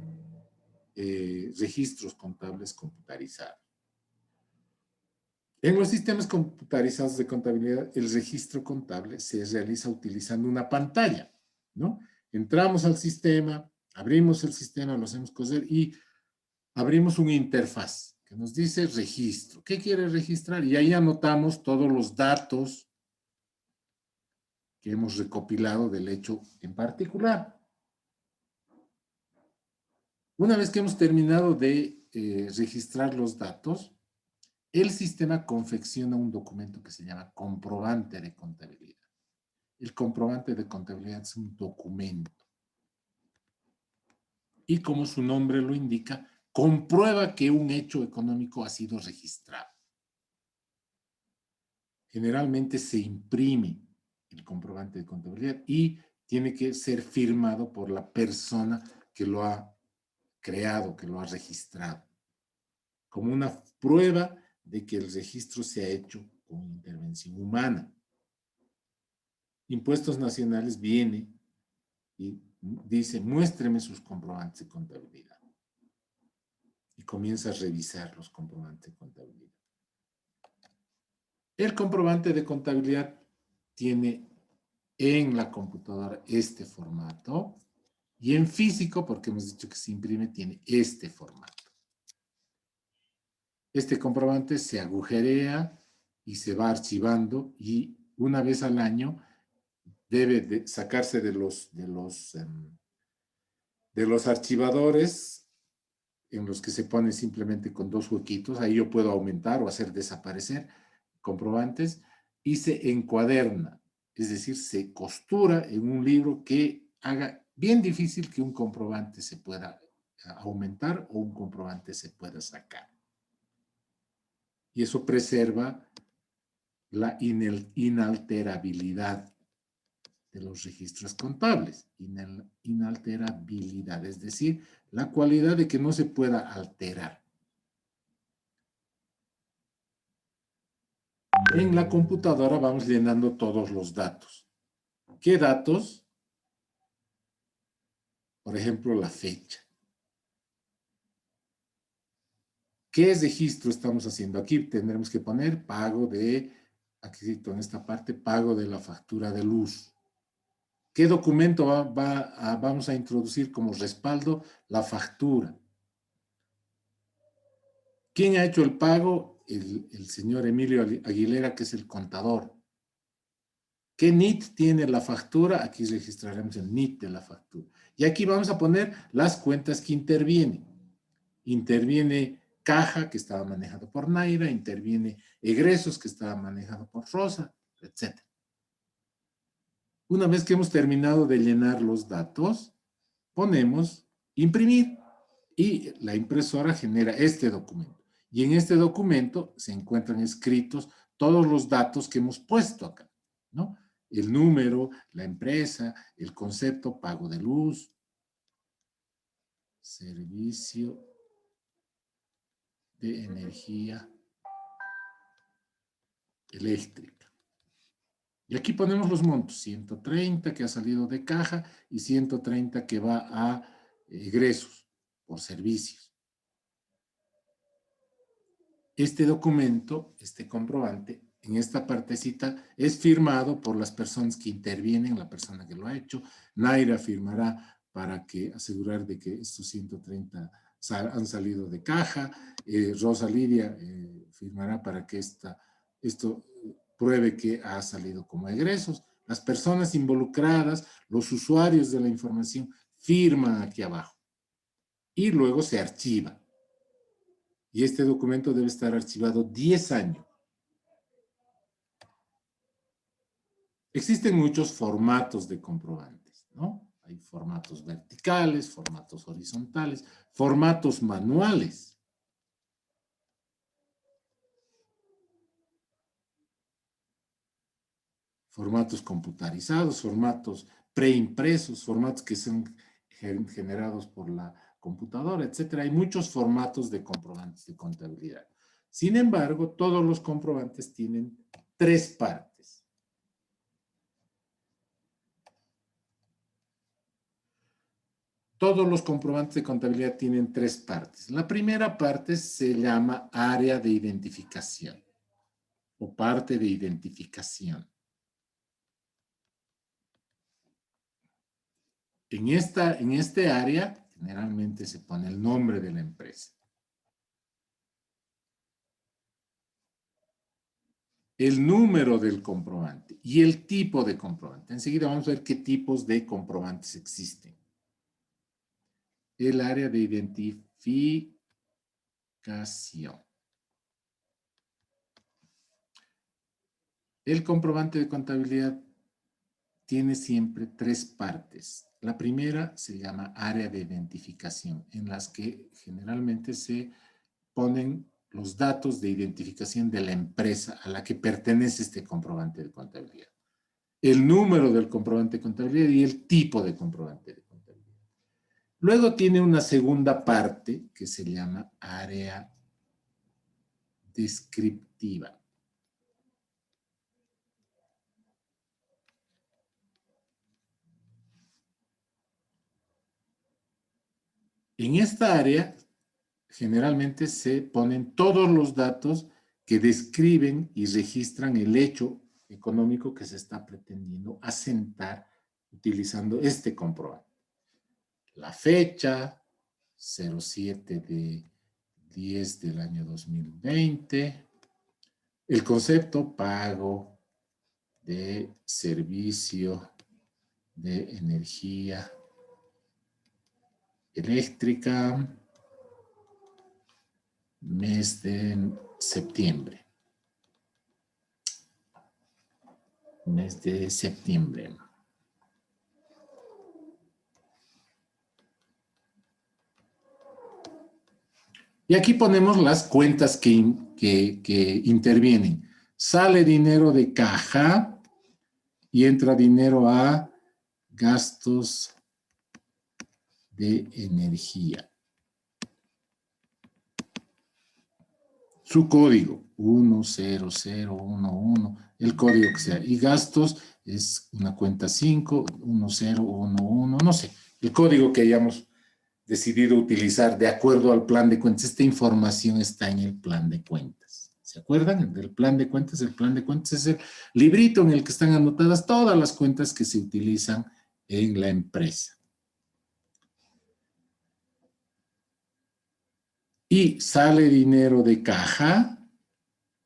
registros contables computarizados. En los sistemas computarizados de contabilidad, el registro contable se realiza utilizando una pantalla, ¿no? Entramos al sistema, abrimos el sistema, lo hacemos coser y abrimos una interfaz que nos dice registro. ¿Qué quiere registrar? Y ahí anotamos todos los datos que hemos recopilado del hecho en particular. Una vez que hemos terminado de registrar los datos, el sistema confecciona un documento que se llama comprobante de contabilidad. El comprobante de contabilidad es un documento. Y como su nombre lo indica, comprueba que un hecho económico ha sido registrado. Generalmente se imprime el comprobante de contabilidad y tiene que ser firmado por la persona que lo ha creado, que lo ha registrado, como una prueba de que el registro se ha hecho con intervención humana. Impuestos Nacionales viene y dice, muéstreme sus comprobantes de contabilidad. Y comienza a revisar los comprobantes de contabilidad. El comprobante de contabilidad tiene en la computadora este formato y en físico, porque hemos dicho que se imprime, tiene este formato. Este comprobante se agujerea y se va archivando y una vez al año debe de sacarse de los archivadores en los que se pone simplemente con dos huequitos. Ahí yo puedo aumentar o hacer desaparecer comprobantes y se encuaderna, es decir, se costura en un libro que haga bien difícil que un comprobante se pueda aumentar o un comprobante se pueda sacar. Y eso preserva la inalterabilidad de los registros contables. Inalterabilidad, es decir, la cualidad de que no se pueda alterar. En la computadora vamos llenando todos los datos. ¿Qué datos? Por ejemplo, la fecha. ¿Qué registro estamos haciendo? Aquí tendremos que poner pago de, aquí en esta parte, pago de la factura de luz. ¿Qué documento vamos a introducir como respaldo? La factura. ¿Quién ha hecho el pago? El señor Emilio Aguilera, que es el contador. ¿Qué NIT tiene la factura? Aquí registraremos el NIT de la factura. Y aquí vamos a poner las cuentas que intervienen. Interviene caja, que estaba manejado por Naira, interviene egresos, que estaba manejado por Rosa, etc. Una vez que hemos terminado de llenar los datos, ponemos imprimir y la impresora genera este documento. Y en este documento se encuentran escritos todos los datos que hemos puesto acá, ¿no? El número, la empresa, el concepto, pago de luz, servicio de energía eléctrica. Y aquí ponemos los montos, 130 que ha salido de caja y 130 que va a egresos por servicios. Este documento, este comprobante, en esta partecita es firmado por las personas que intervienen, la persona que lo ha hecho. Naira firmará para que asegurar de que estos 130 han salido de caja. Rosa Lidia firmará para que esto pruebe que ha salido como egresos. Las personas involucradas, los usuarios de la información, firman aquí abajo. Y luego se archiva. Y este documento debe estar archivado 10 años. Existen muchos formatos de comprobantes, ¿no? Hay formatos verticales, formatos horizontales, formatos manuales. Formatos computarizados, formatos preimpresos, formatos que son generados por la computadora, etcétera. Hay muchos formatos de comprobantes de contabilidad. Sin embargo, todos los comprobantes tienen 3 partes. Todos los comprobantes de contabilidad tienen 3 partes. La primera parte se llama área de identificación o parte de identificación. En este área, generalmente se pone el nombre de la empresa. El número del comprobante y el tipo de comprobante. Enseguida vamos a ver qué tipos de comprobantes existen. El área de identificación. El comprobante de contabilidad tiene siempre 3 partes. La primera se llama área de identificación, en las que generalmente se ponen los datos de identificación de la empresa a la que pertenece este comprobante de contabilidad. El número del comprobante de contabilidad y el tipo de comprobante de contabilidad. Luego tiene una segunda parte que se llama área descriptiva. En esta área generalmente se ponen todos los datos que describen y registran el hecho económico que se está pretendiendo asentar utilizando este comprobante. La fecha, 07/10 del año 2020. El concepto, pago de servicio de energía eléctrica, mes de septiembre. Mes de septiembre. Y aquí ponemos las cuentas que intervienen. Sale dinero de caja y entra dinero a gastos de energía. Su código, 10011, el código que sea. Y gastos es una cuenta 5, 1011, no sé. El código que hayamos decidido utilizar de acuerdo al plan de cuentas. Esta información está en el plan de cuentas. ¿Se acuerdan del plan de cuentas? El plan de cuentas es el librito en el que están anotadas todas las cuentas que se utilizan en la empresa. Y sale dinero de caja,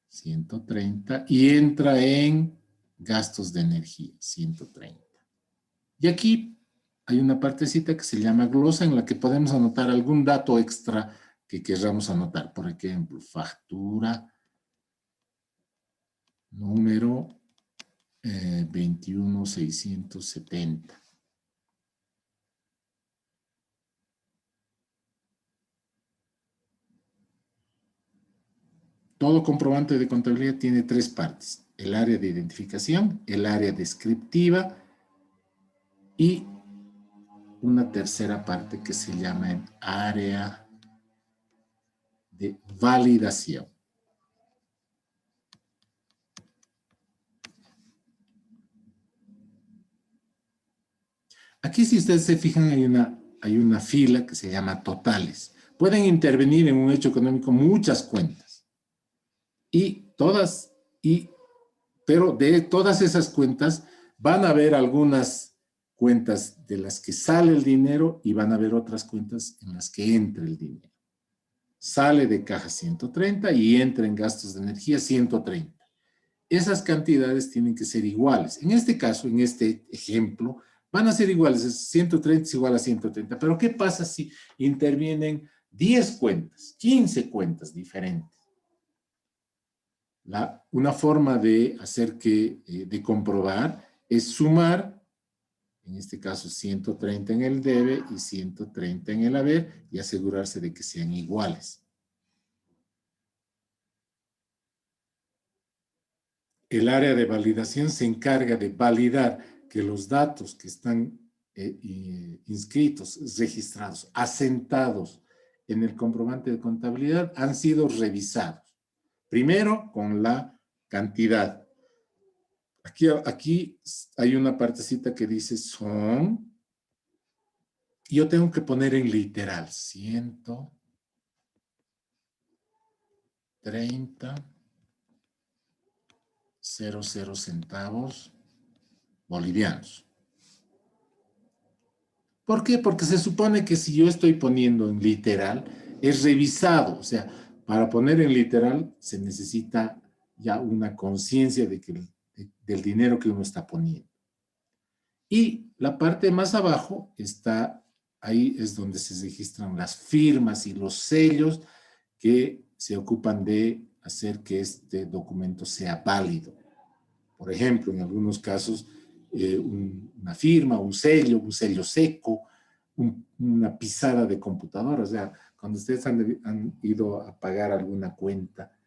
130, y entra en gastos de energía, 130. Y aquí hay una partecita que se llama glosa en la que podemos anotar algún dato extra que queramos anotar. Por ejemplo, factura, número 21670. Todo comprobante de contabilidad tiene 3 partes. El área de identificación, el área descriptiva y una tercera parte que se llama el área de validación. Aquí, si ustedes se fijan, hay una fila que se llama totales. Pueden intervenir en un hecho económico muchas cuentas. Pero de todas esas cuentas van a haber algunas cuentas de las que sale el dinero y van a haber otras cuentas en las que entra el dinero. Sale de caja 130 y entra en gastos de energía 130. Esas cantidades tienen que ser iguales. En este caso, en este ejemplo, van a ser iguales. 130 es igual a 130. Pero ¿qué pasa si intervienen 10 cuentas, 15 cuentas diferentes? Una forma de hacer de comprobar es sumar en este caso 130 en el debe y 130 en el haber, y asegurarse de que sean iguales. El área de validación se encarga de validar que los datos que están inscritos, registrados, asentados en el comprobante de contabilidad han sido revisados. Primero con la cantidad. Aquí hay una partecita que dice son. Y yo tengo que poner en literal 130,00 centavos bolivianos. ¿Por qué? Porque se supone que si yo estoy poniendo en literal, es revisado. O sea, para poner en literal se necesita ya una conciencia del dinero que uno está poniendo. Y la parte más abajo está, ahí es donde se registran las firmas y los sellos que se ocupan de hacer que este documento sea válido. Por ejemplo, en algunos casos, una firma, un sello seco, una pisada de computadora. O sea, cuando ustedes han ido a pagar alguna cuenta,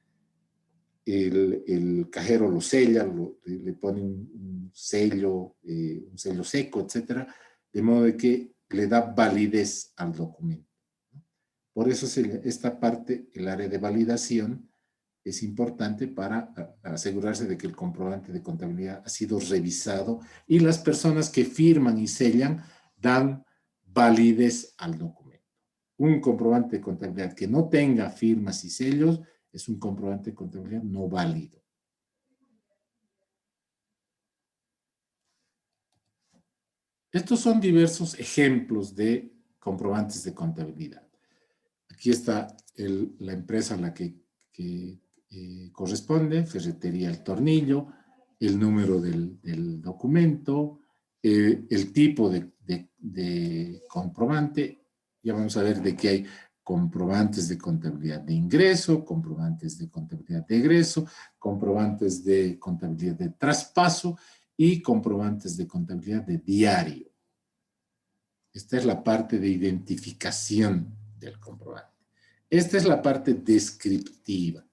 el cajero lo sella, le pone un sello seco, etcétera, de modo de que le da validez al documento. Por eso esta parte, el área de validación, es importante para asegurarse de que el comprobante de contabilidad ha sido revisado y las personas que firman y sellan dan validez al documento. Un comprobante de contabilidad que no tenga firmas y sellos es un comprobante de contabilidad no válido. Estos son diversos ejemplos de comprobantes de contabilidad. Aquí está la empresa a la que corresponde, Ferretería El Tornillo, el número del documento, el tipo de comprobante. Ya vamos a ver de qué hay comprobantes de contabilidad de ingreso, comprobantes de contabilidad de egreso, comprobantes de contabilidad de traspaso y comprobantes de contabilidad de diario. Esta es la parte de identificación del comprobante. Esta es la parte descriptiva.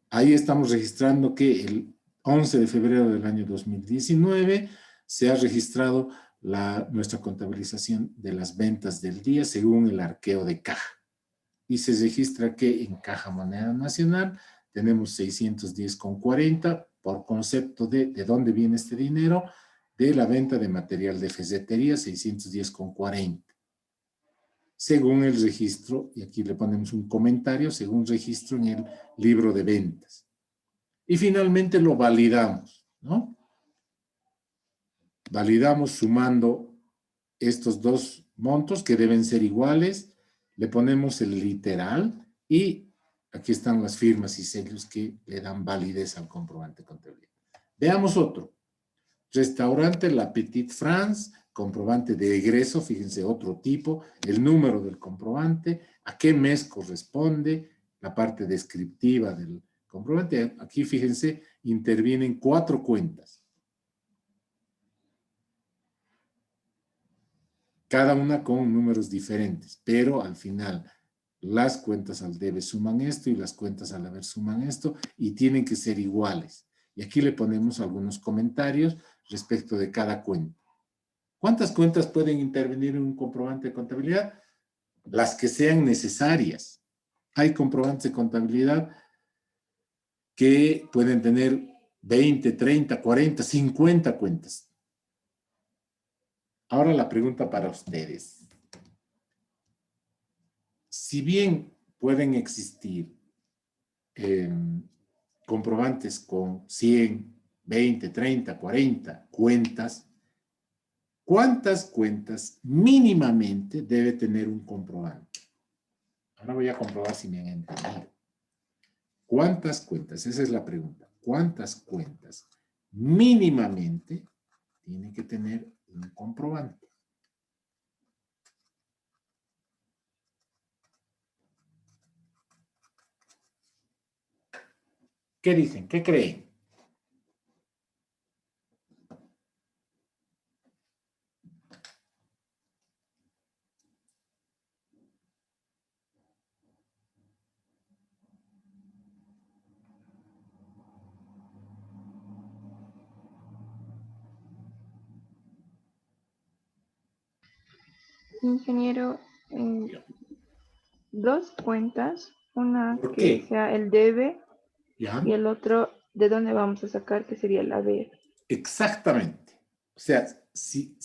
Ahí estamos registrando que el 11 de febrero del año 2019 se ha registrado nuestra contabilización de las ventas del día según el arqueo de caja. Y se registra que en Caja Moneda Nacional tenemos 610,40 por concepto de dónde viene este dinero, de la venta de material de ferretería, 610,40. Según el registro, y aquí le ponemos un comentario, según registro en el libro de ventas. Y finalmente lo validamos, ¿no? Validamos sumando estos dos montos que deben ser iguales, le ponemos el literal y aquí están las firmas y sellos que le dan validez al comprobante contable. Veamos otro. Restaurante La Petite France, comprobante de egreso, fíjense, otro tipo, el número del comprobante, a qué mes corresponde, la parte descriptiva del comprobante. Aquí, fíjense, intervienen 4 cuentas. Cada una con números diferentes, pero al final las cuentas al debe suman esto y las cuentas al haber suman esto y tienen que ser iguales. Y aquí le ponemos algunos comentarios respecto de cada cuenta. ¿Cuántas cuentas pueden intervenir en un comprobante de contabilidad? Las que sean necesarias. Hay comprobantes de contabilidad que pueden tener 20, 30, 40, 50 cuentas. Ahora la pregunta para ustedes. Si bien pueden existir comprobantes con 100, 20, 30, 40 cuentas, ¿cuántas cuentas mínimamente debe tener un comprobante? Ahora voy a comprobar si me han entendido. ¿Cuántas cuentas? Esa es la pregunta. ¿Cuántas cuentas mínimamente tiene que tener un comprobante? ¿Qué dicen? ¿Qué creen? Ingeniero, dos cuentas, una ¿Por que qué? sea el debe ¿Ya? y el otro de dónde vamos a sacar, que sería el haber. Exactamente. O sea, si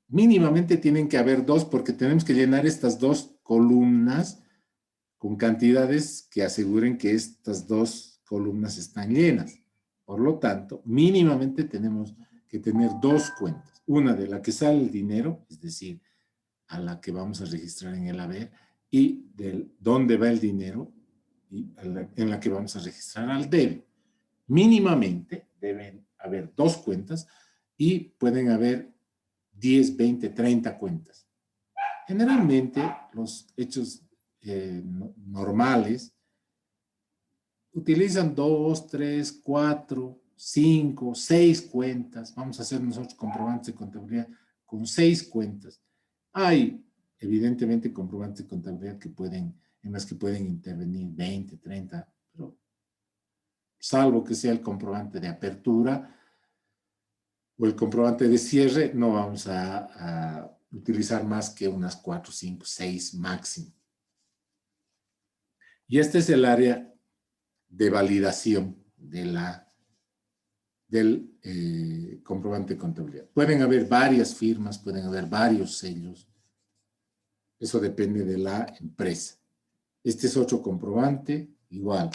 mínimamente tienen que haber dos, porque tenemos que llenar estas dos columnas con cantidades que aseguren que estas dos columnas están llenas. Por lo tanto, mínimamente tenemos que tener dos cuentas. Una de la que sale el dinero, es decir, a la que vamos a registrar en el haber, y de dónde va el dinero, y en la que vamos a registrar al debe. Mínimamente deben haber dos cuentas y pueden haber 10, 20, 30 cuentas. Generalmente los hechos normales utilizan 2, 3, 4, 5, 6 cuentas. Vamos a hacer nosotros comprobantes de contabilidad con 6 cuentas. Hay evidentemente comprobantes de contabilidad en las que pueden intervenir 20, 30, pero salvo que sea el comprobante de apertura o el comprobante de cierre, no vamos a utilizar más que unas 4, 5, 6 máximo. Y este es el área de validación del comprobante de contabilidad. Pueden haber varias firmas, pueden haber varios sellos. Eso depende de la empresa. Este es otro comprobante, igual.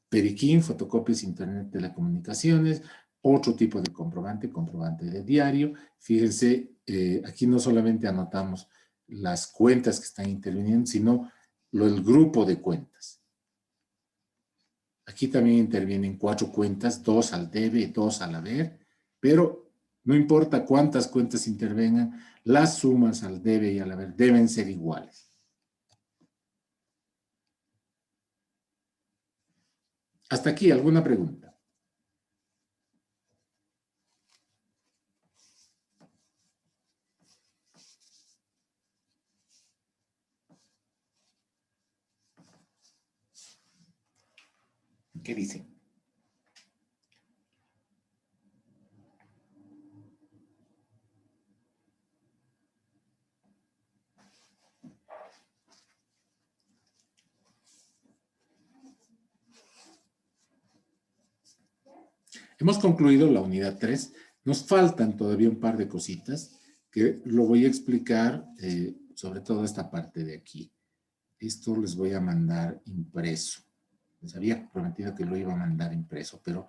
Periquín, fotocopias, internet, telecomunicaciones, otro tipo de comprobante, comprobante de diario. Fíjense, aquí no solamente anotamos las cuentas que están interviniendo, sino el grupo de cuentas. Aquí también intervienen 4 cuentas, 2 al debe, 2 al haber, pero no importa cuántas cuentas intervengan, las sumas al debe y al haber deben ser iguales. Hasta aquí, ¿alguna pregunta? ¿Qué dice? Hemos concluido la unidad 3. Nos faltan todavía un par de cositas que lo voy a explicar, sobre todo esta parte de aquí. Esto les voy a mandar impreso. Les había prometido que lo iba a mandar impreso, pero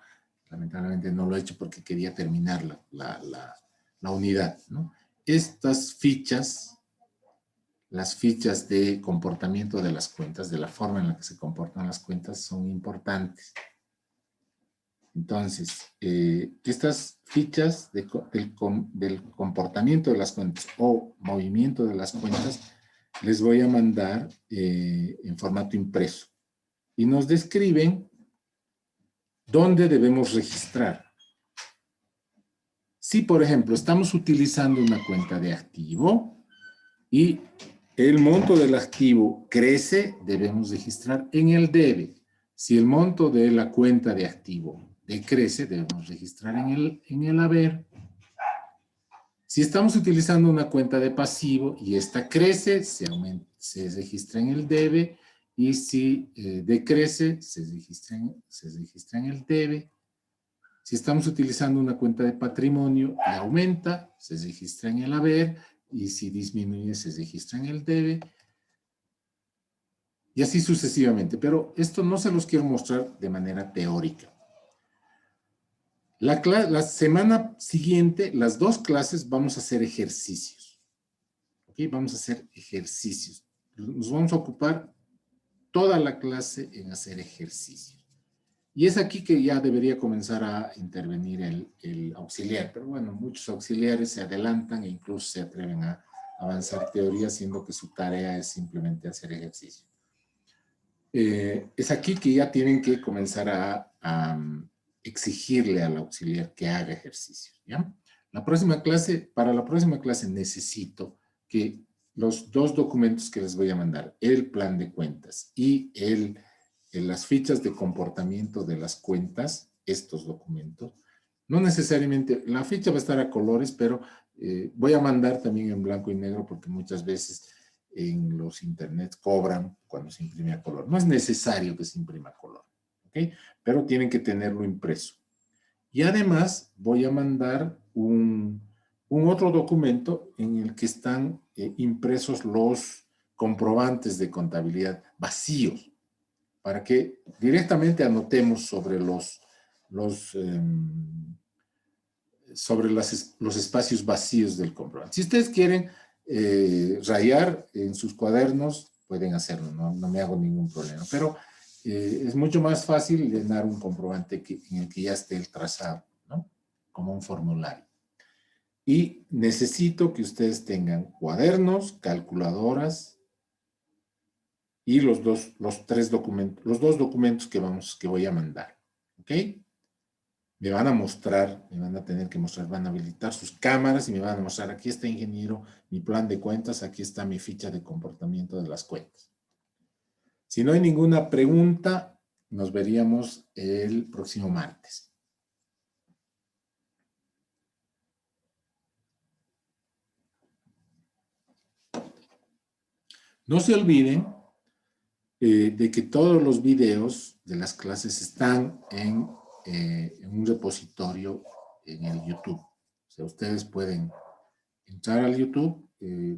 lamentablemente no lo he hecho porque quería terminar la unidad, ¿no? Estas fichas, las fichas de comportamiento de las cuentas, de la forma en la que se comportan las cuentas, son importantes. Entonces, estas fichas del comportamiento de las cuentas o movimiento de las cuentas, les voy a mandar en formato impreso. Y nos describen dónde debemos registrar. Si, por ejemplo, estamos utilizando una cuenta de activo y el monto del activo crece, debemos registrar en el debe. Si el monto de la cuenta de activo decrece, debemos registrar en el haber. Si estamos utilizando una cuenta de pasivo y esta crece, se registra en el debe, y si decrece, se registra en el debe. Si estamos utilizando una cuenta de patrimonio y aumenta, se registra en el haber, y si disminuye, se registra en el debe. Y así sucesivamente. Pero esto no se los quiero mostrar de manera teórica. La semana siguiente, las 2 clases, vamos a hacer ejercicios. ¿Ok? Vamos a hacer ejercicios. Nos vamos a ocupar toda la clase en hacer ejercicios. Y es aquí que ya debería comenzar a intervenir el auxiliar. Pero bueno, muchos auxiliares se adelantan e incluso se atreven a avanzar teoría, siendo que su tarea es simplemente hacer ejercicio. Es aquí que ya tienen que comenzar a exigirle al auxiliar que haga ejercicios, ¿ya? Para la próxima clase necesito que los 2 documentos que les voy a mandar, el plan de cuentas y las fichas de comportamiento de las cuentas, estos documentos, no necesariamente, la ficha va a estar a colores, pero Voy a mandar también en blanco y negro porque muchas veces en los internets cobran cuando se imprime a color. No es necesario que se imprima a color, ¿ok? Pero tienen que tenerlo impreso. Y además voy a mandar un otro documento en el que están impresos los comprobantes de contabilidad vacíos, para que directamente anotemos sobre los espacios vacíos del comprobante. Si ustedes quieren rayar en sus cuadernos, pueden hacerlo, no me hago ningún problema, pero es mucho más fácil llenar un comprobante en el que ya esté el trazado, ¿no? Como un formulario. Y necesito que ustedes tengan cuadernos, calculadoras y los dos documentos que voy a mandar, ¿ok? Me van a tener que mostrar, van a habilitar sus cámaras y me van a mostrar, aquí está, ingeniero, mi plan de cuentas, aquí está mi ficha de comportamiento de las cuentas. Si no hay ninguna pregunta, nos veríamos el próximo martes. No se olviden de que todos los videos de las clases están en un repositorio en el YouTube. O sea, ustedes pueden entrar al YouTube,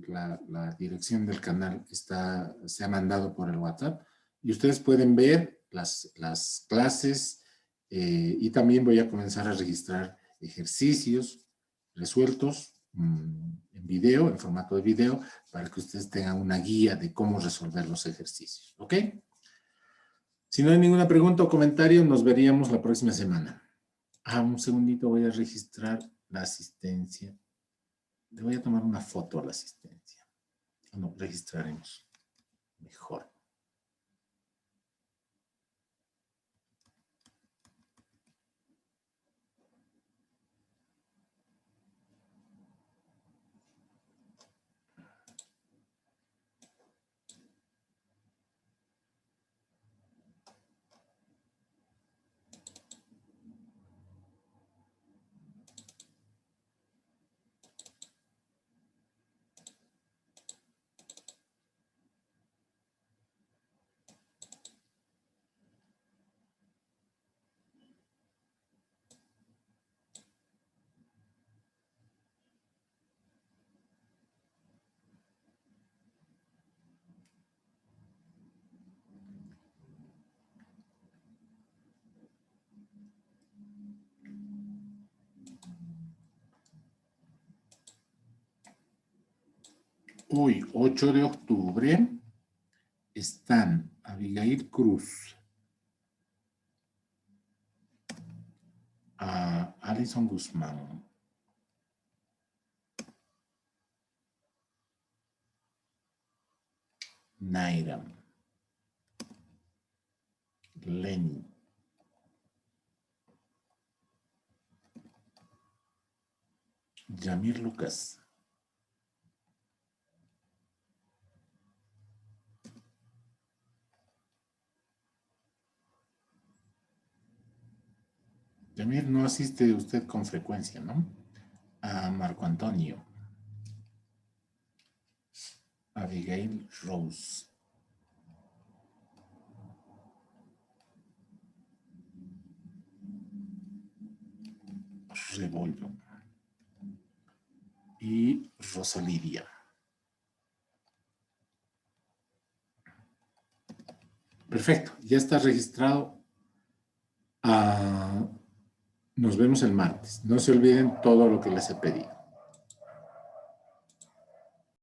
la dirección del canal se ha mandado por el WhatsApp y ustedes pueden ver las clases y también voy a comenzar a registrar ejercicios resueltos en video, en formato de video, para que ustedes tengan una guía de cómo resolver los ejercicios, ¿ok? Si no hay ninguna pregunta o comentario, nos veríamos la próxima semana. Un segundito, voy a registrar la asistencia. Le voy a tomar una foto a la asistencia. No, registraremos mejor. Hoy, 8 de octubre, están Abigail Cruz, Alison Guzmán, Naira, Lenny, Yamir Lucas, Yamir, no asiste usted con frecuencia, ¿no? Marco Antonio, Abigail Rose, Rebollo y Rosalidia. Perfecto, ya está registrado. Nos vemos el martes. No se olviden todo lo que les he pedido.